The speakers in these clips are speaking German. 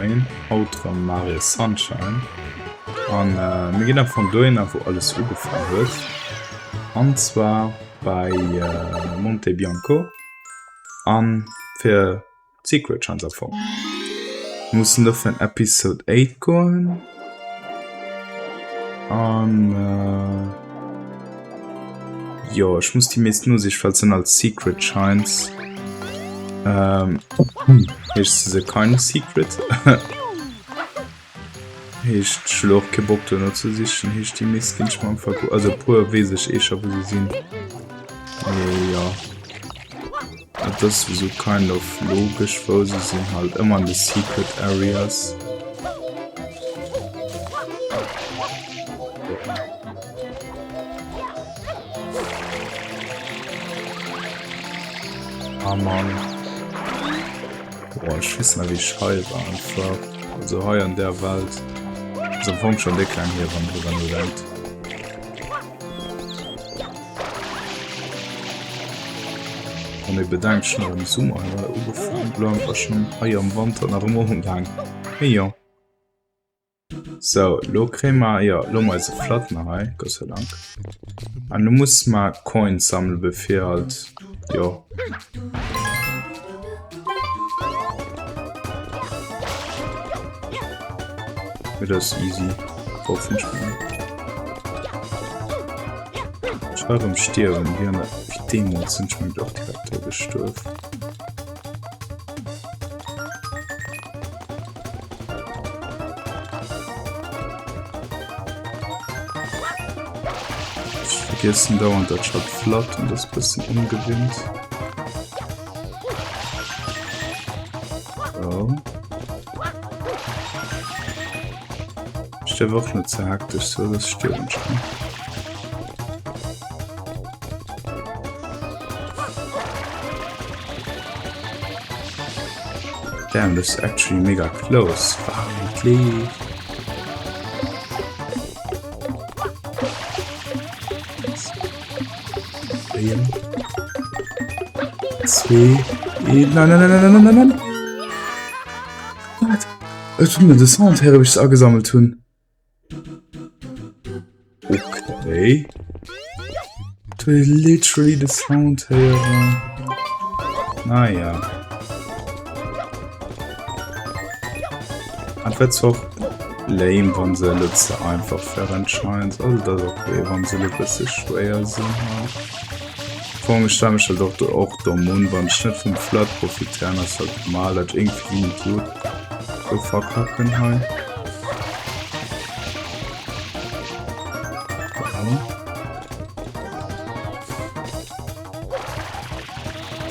Sunshine, Outro Mario Sunshine. Und wir gehen von da wo alles angefangen wird. Und zwar bei Monte Bianco. Und für Secret Chance davon. Wir müssen noch von Episode 8 gehen. Und ja, ich muss die meisten nur sich falls als Secret Shines. Ist sie keine Secret. Ist schloch gebockt und zu sich ist die Miskin mal verkauft. Also pur wesig ich aber sie sind. Ja. Das ist so kind of logisch, weil sie sind halt immer in die Secret Areas. Ah Mann. Boah, ich weiß nicht wie scheiße einfach. Also hier in der Welt. So fängt schon der Kleine hier von der Welt. Und ich bedanke schon im Sommer, weil angefangen bleibt war schon hier am Winter nach dem Morgen lang. Hey ja. So, lo kriegen wir, ja, lo mal so flott nach, Gott sei Dank. Und du musst mal Coins sammeln, bevor halt, ja. Das ist easy. Hoffentlich. Ich war am Sterben, wie Demos sind schon doch direkt gestorben. Ich vergesse dauernd, das schaut flott und das bisschen umgewinnt. So. Der wird nicht so hektisch, so das stimmt schon. Damn, this is actually mega close. Finally. Nein. Was tut mir das Sound her, ob ich es angesammelt tun? Okay. To literally the sound here. Naja. Und wird's auch lame, wenn sie letzte einfach verentscheiden. Also das ist okay, wenn sie ein bisschen schwer sind. Vor mir stand ich halt auch der Mund, wenn ich nicht vom Flat profitieren, das halt mal das irgendwie nicht gut so verkacken halt.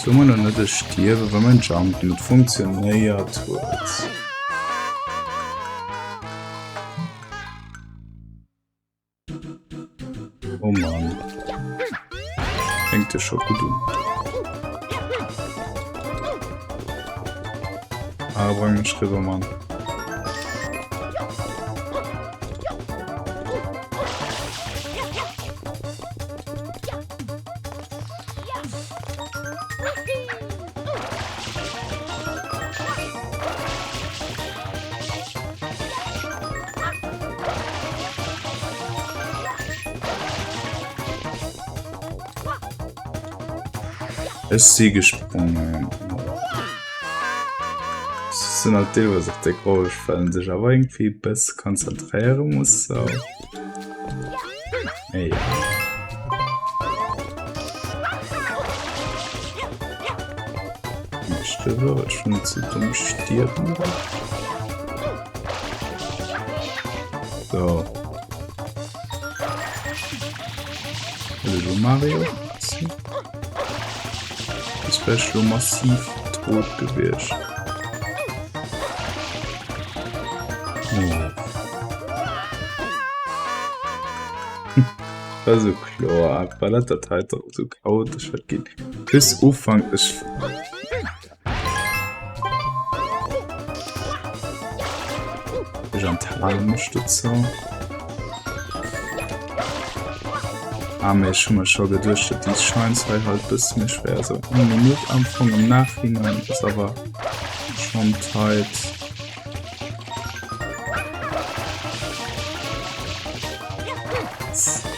So man noch nicht stirbt, wenn man jumpt mit funktioniert wird. Oh Mann. Fängt das schon gut an. Aber bring mich rüber, Mann. Es ist sie gesprungen. Es sind halt die, was auf der Große fallen sich aber irgendwie besser konzentrieren muss. So. Ey. Ich stirbe, ich bin zu dumm sterben. So. Hallo Mario. Das wäre schon massiv tot gewesen. Oh. Also klar, weil das halt auch so chaotisch geht. Bis Anfang ist. Ich am Talunterstützer. Aber ich schon mal gedurcht, die scheint halt bis mir schwer. So eine Minute Anfang im Nachhinein ist aber schon tight.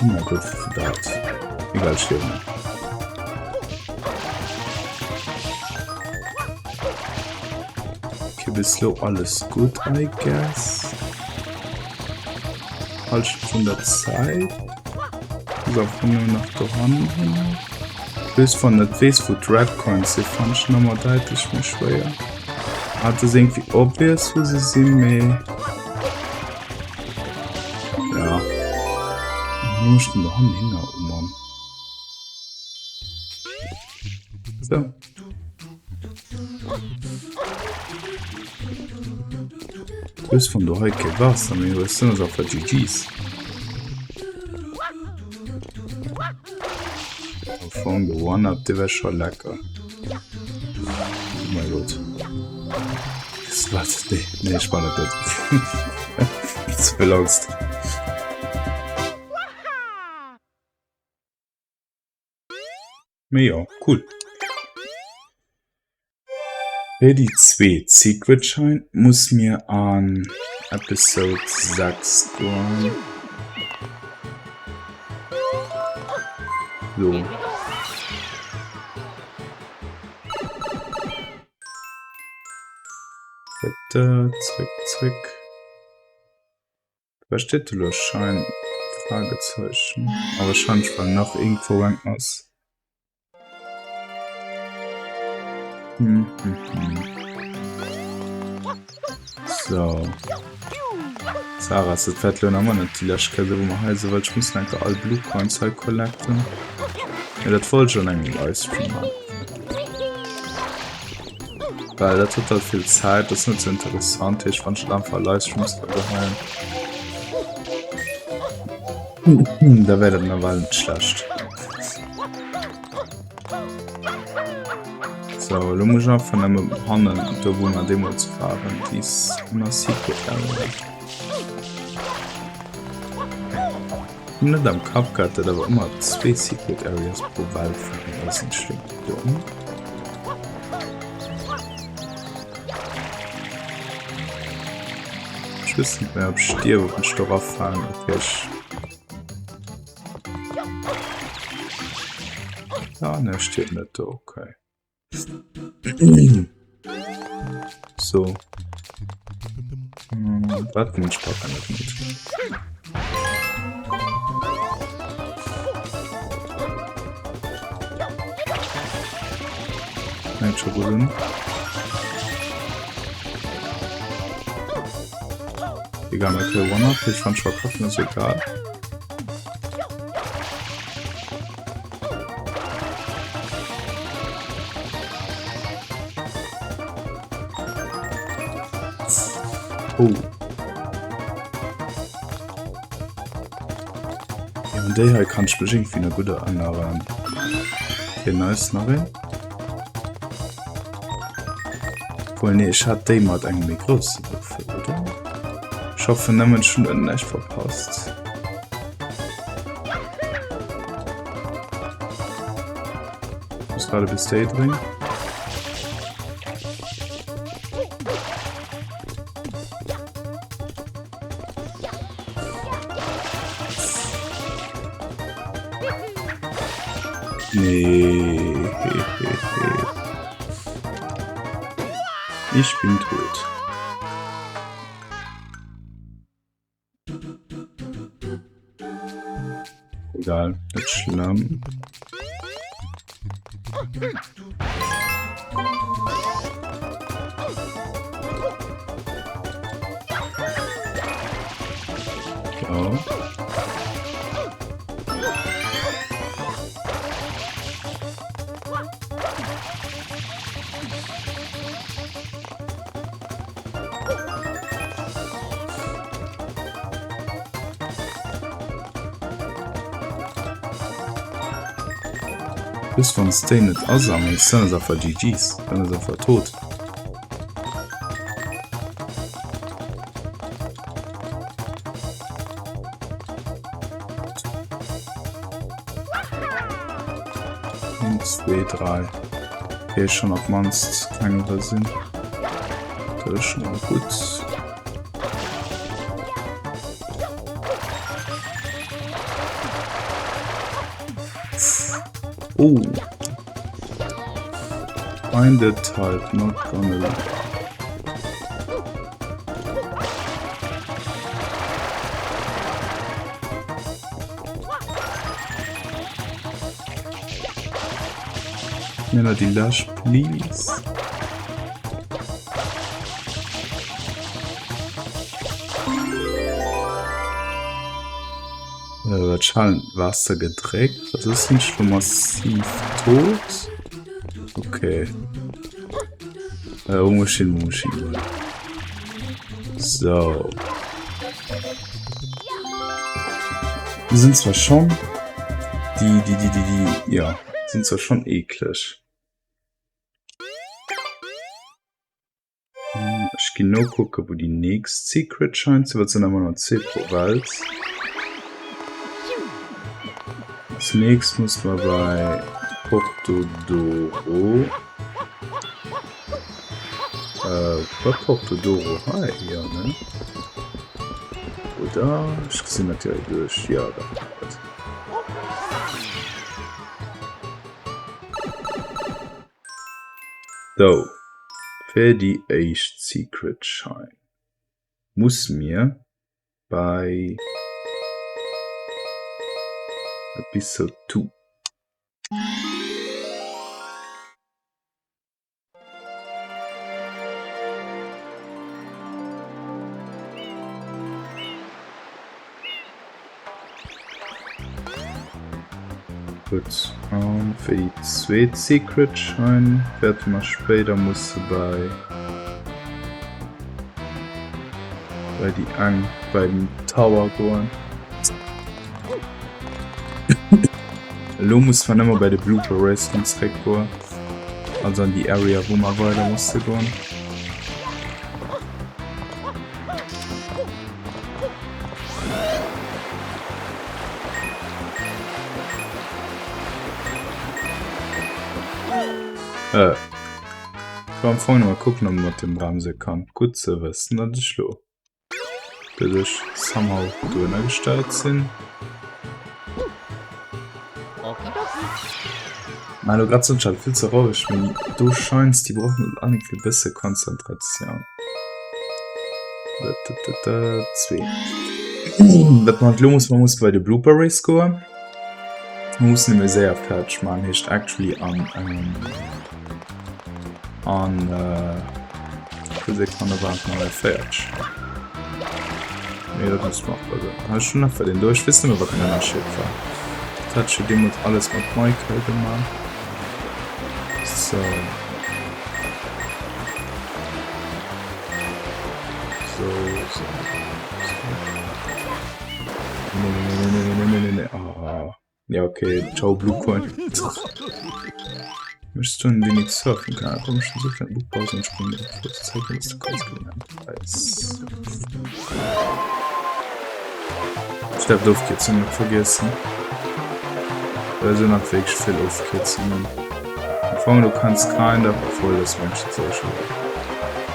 Na gut, dat. Egal, stimmt. Okay, bislang alles gut, I guess. Falsch von der Zeit. So, von nur noch vorhanden. Bis von der Face Food Red Coins, die fand ich nochmal deutlich mehr schwer. Hat es irgendwie obvious, wo sie sind, mehr. Ja. Wir mussten da hin, Mann. So. Bis von der Heuke was, aber wir sind uns auf der GGs. Von der One-Up, der wäre schon lecker. Oh mein Gott. Das war das. Nee, spannend das. Jetzt belangst. Ja, cool. Für die 2 Secret-Schein muss mir an Episode 6 gehen. So. Bitte, zurück. Was steht da? Schein? Fragezeichen. Aber wahrscheinlich war noch irgendwo irgendwas. So. Sarah, das fährt nur noch nicht die Löschkette, wo man heiße, weil ich muss einfach all Blue Coins halt collecten. Ja, das wollte schon einen Livestream haben. Weil das hat halt viel Zeit, das ist nicht so interessant. Ich fand schon einfach Livestreams daheim. Da wäre das normal nicht schlecht. So, du musst auch von einem Handel, da wo man Demo zu fahren, die ist immer Secret Area. Nicht am Cup hatte, da war immer 2 Secret Areas pro Wald von den ersten Stück. Ich weiß nicht mehr, ob ich stirbe, ob ich darauf fahren, okay. Ja, ne, steht nicht da, okay. So. Warte, ich brauche nicht mit. Nein, schon gut. Egal, mit der One-Up, ich fand schon verkaufen, ist egal. Oh. Ja, und der hier kann ich bestimmt wie eine gute andere. Okay, nice, noch ein. Obwohl, nee, ich hatte den mal eigentlich groß, oder? Ich hoffe, wir haben schon nicht verpasst. Ich muss gerade bis Day drin. Nee. Ich bin tot. Egal, nicht schlimm. So. Bis von Stay nicht aussammeln, ist dann einfach GGs, dann ist einfach tot. Eins, 2, 3. Hier ist schon auf Monst, kein Sinn. Das ist schon mal gut. Oh. Find a type, not gonna lie. Melody Lush, please. Wasser gedreckt. Das ist nicht schon massiv tot. Okay. Maschinen. So. Wir sind zwar schon. Ja, sind zwar schon eklig. Ich gehe nur gucken, wo die nächste Secret scheint. Sie wird dann immer noch C-Pro-Wald. Zunächst muss man bei Porto Doro. Bei Porto Doro. Hi, ja, ne? Oder? Ich sehe natürlich durch. Ja, da. So. Für die echt Secret Shine muss mir bei Episode 2 gut, für die zweite Secret Shine werden wir später beim Tower gehen. Lo muss man immer bei der Blooper Race ins Rekord, also an die Area, wo man weiter musste gehen. Ich war am Anfang mal gucken, ob man mit dem bremsen kann. Gut zu wissen, dass ich lo. Dass ich somehow drin gestellt sind. Meine gerade sind schon viel zu ruhig, wenn du scheinst, die brauchen eigentlich viel bessere Konzentration. 2. Man muss bei der Blooper Race gehen. Man muss nicht mehr sehr fertig machen, ist actually fertig. Nee, das ist machbar. Also schon noch für den durch, wissen wir, was in der Shit war. Touch dem mit alles mit Michael gemacht. So. Nee. Oh. Ja, okay. Ciao, Blue Coin. Möchtest du ein wenig surfen können? Komm schon so viel Buchpause und springen. Ich würde zeigen, was du kannst gewinnen. Ich darf Luftkitzen nicht vergessen. Also nach wirklich viel Luftkitzen. Vor du kannst keinen davon voll das Menschen so schon.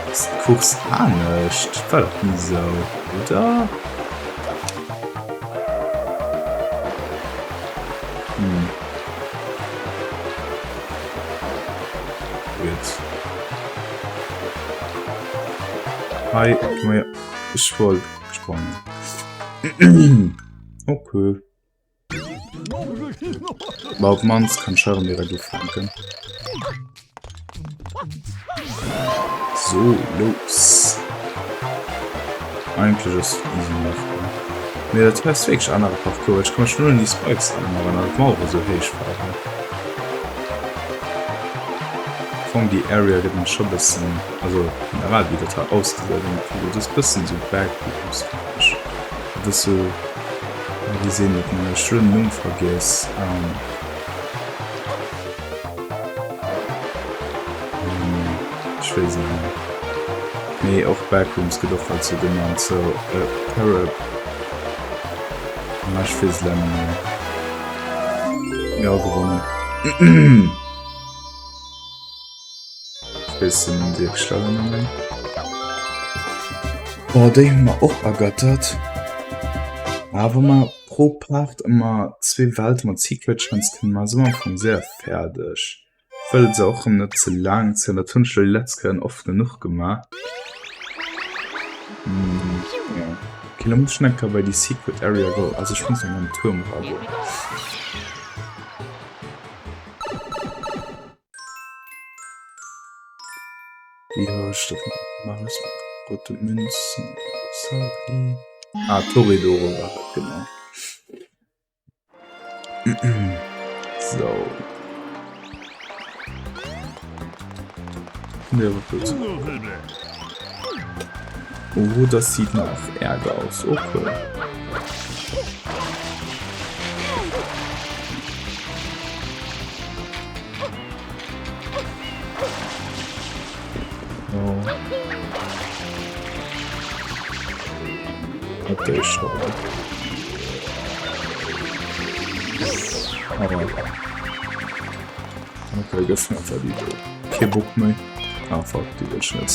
Das guckst an nicht. War doch nie so. Oder? Jetzt. Hi, komm her. Ich wollte gesprungen. Okay. Laut Manns kann Sharon direkt geflanken. So, los. Eigentlich ist easy machbar. Ne, das heißt wirklich andere Parkour. Ich kann schon in die Spikes an, aber nach Mauer so heiß fahren. Von die Area geht man schon ein bisschen, also generell wie das ausgesehen, das ist ein bisschen so Bergbeams. Das so, wir sehen mit einer schönen Nummer vergessen. Ich weiß nicht. Nee, auch Backrooms geht auch halt so genannt, so Parab. Ich weiß nicht. Ja, gewonnen. Bisschen die geschlagen. Oh, den haben wir auch ergattert. Aber wir pro Part immer 2 Welt mat Secretchans können man so von sehr fertig. Fällt sie auch net zu lang zu der Tunschel letzte oft genug gemacht. Ja. Kilometerschnecker bei die Secret Area go, also ich muss einen Turm haben. Ja, stimmt. Mach es rote Münzen. Sorry. Ah, Toridoro war das, genau. So. Der wird gut. Oh, das sieht nach Ärger aus. Okay. Oh. Okay, schau. Aber. Okay, geöffnet verliebt. Okay, Bock mehr. Ah, fuck, die wird schnell.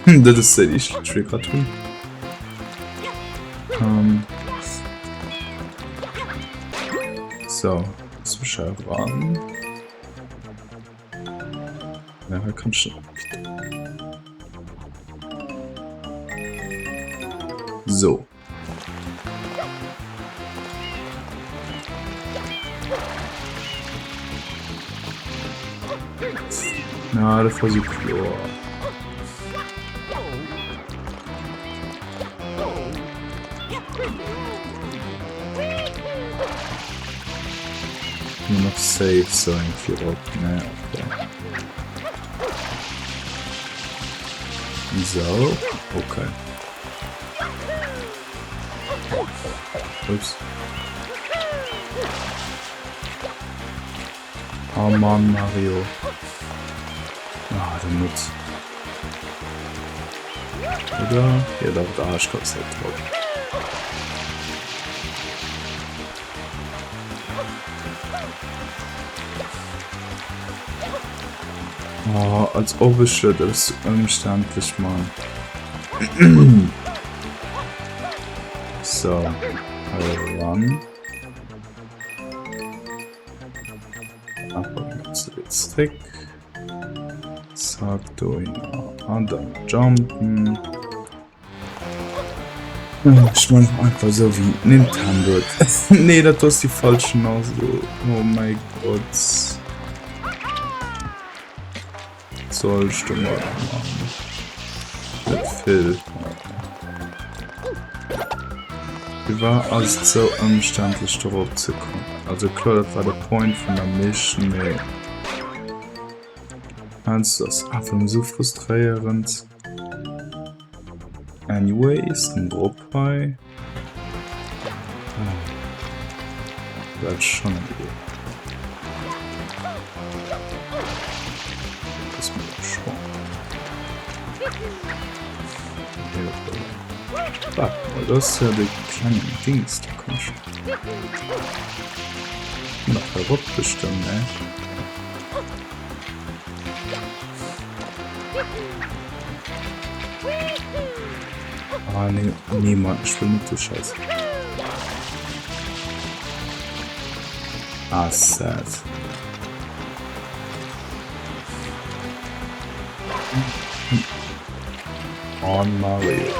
Das ist sehr schwer gerade tun. So, zwischen ran. Ja, komm schon. So. Na, das versucht klar. Nur noch safe sein für ne, okay. So, okay. Ups. Oh Mann, Mario. Ah, der Nutz. Oder? Ja, da wird der Arschkopf drauf. Oh, als ob ich das umständlich machen. So, ran. Aber jetzt weg. Zack, durch. Und dann jumpen. Ich meine einfach so wie Nintendo. Nee, das ist die falschen aus. Oh mein Gott. Sollst du mal machen. Mit Phil. Wie war alles so umständlich darauf zu kommen. Also klar, das war der Point von der Mission. Nee. Also das ist einfach so frustrierend. Anyways, ein Drop bei. Das ist schon gut. Das ist mir schon. Ah, das ist ja der kleine Dings, da komm schon. Noch verrückt bestimmt, ne? Ah, nee, niemand, ich will nicht so scheiße. Ah, sad. Oh, Mario.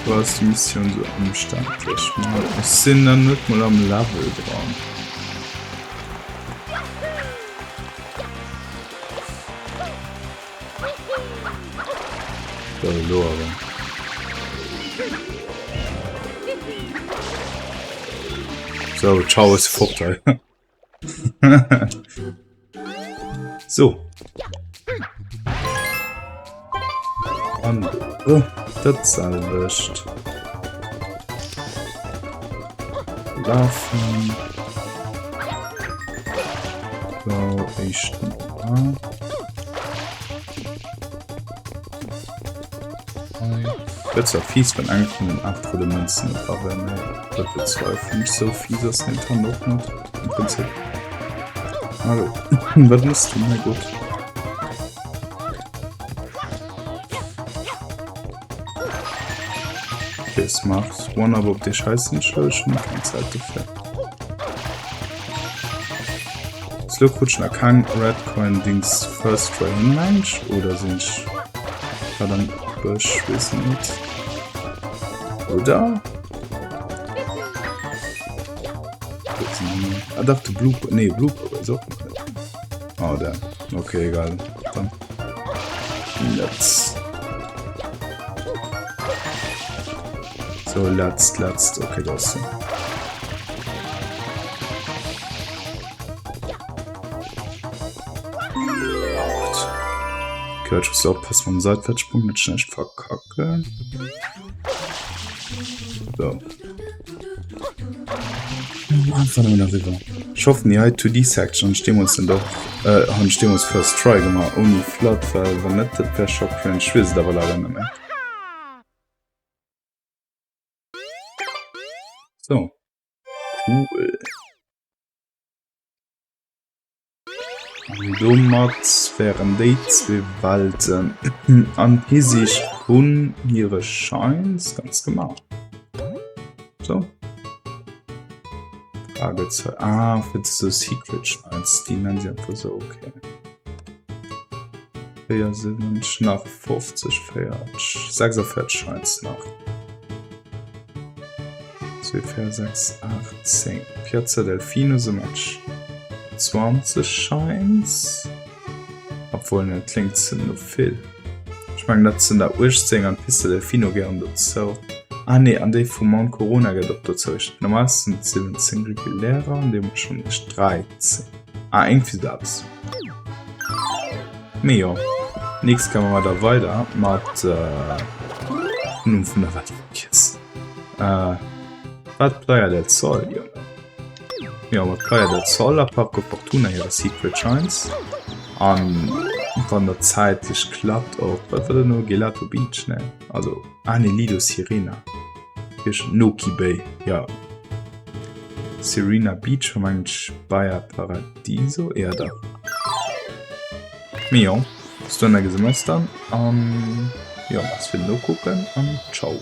Du hast die Mission so umständlich. Ich sind dann nicht mal am Level dran. Verloren. So, ciao ist Vorteil. So. Und oh, das erwischt. Laufen. So, ich mal. Wird zwar fies, wenn eigentlich von den 8 Münzen, aber ne, das wird zwar nicht so fies, das Nintendo noch nicht. Im Prinzip. Also, was musst du? Na gut. Scheiß macht. One aber ob die Scheiß nicht schon keine Zeit dafür. Slowcoach kein Redcoin Dings First Try Mensch oder sind ich dann beschwissen nicht? Oder? Ah, dachte Blue. Nee, Blue so. Oh, der. Okay, egal. Dann. Let's. So, let's. Okay, das. Okay, ich muss aufpassen vom Seitwärtssprung nicht schnell verkacken. So. Ich hoffe, die to die Section stehen uns doch stehen uns first try gemacht ohne flat weil wenn nicht das wäre schon für ein Schwiss da war leider nicht mehr. So cool Dummerz wären die zwei Walten an die sich und ihre Scheins ganz gemacht. So Frage 2. Ah, für so Secret als die nennen sie einfach so, okay. Wir sind nach 50 fertig. 46 Scheins nach. 2, 4, 6, 8, 10. 14 Delfine so Match. 20 Scheins. Obwohl, ne, klingt es nur viel. Ich meine, das sind da Ursprung an Piste Delfino gern dazu. Ah ne, an de vu Mount Corona gedopter zecht. Normal sind 17 Lehrer und dem schon nicht 13. Ah, irgendwie das. Ja. Nächstes kann man mal da weiter mit nun von der Welt. Was Player del Sol, ja. Ja, mit Player del Sol, ein paar Fortuna ihre Secret Shines. Von der Zeit ist klappt auch. Was war nur Gelato Beach, ne? Also, ne, Lido Sirena. Noki Bay, ja. Serena Beach von meinem Bayer Paradiso, eher da. Mio, Stunde Semester. Ja, was will nur gucken und ciao.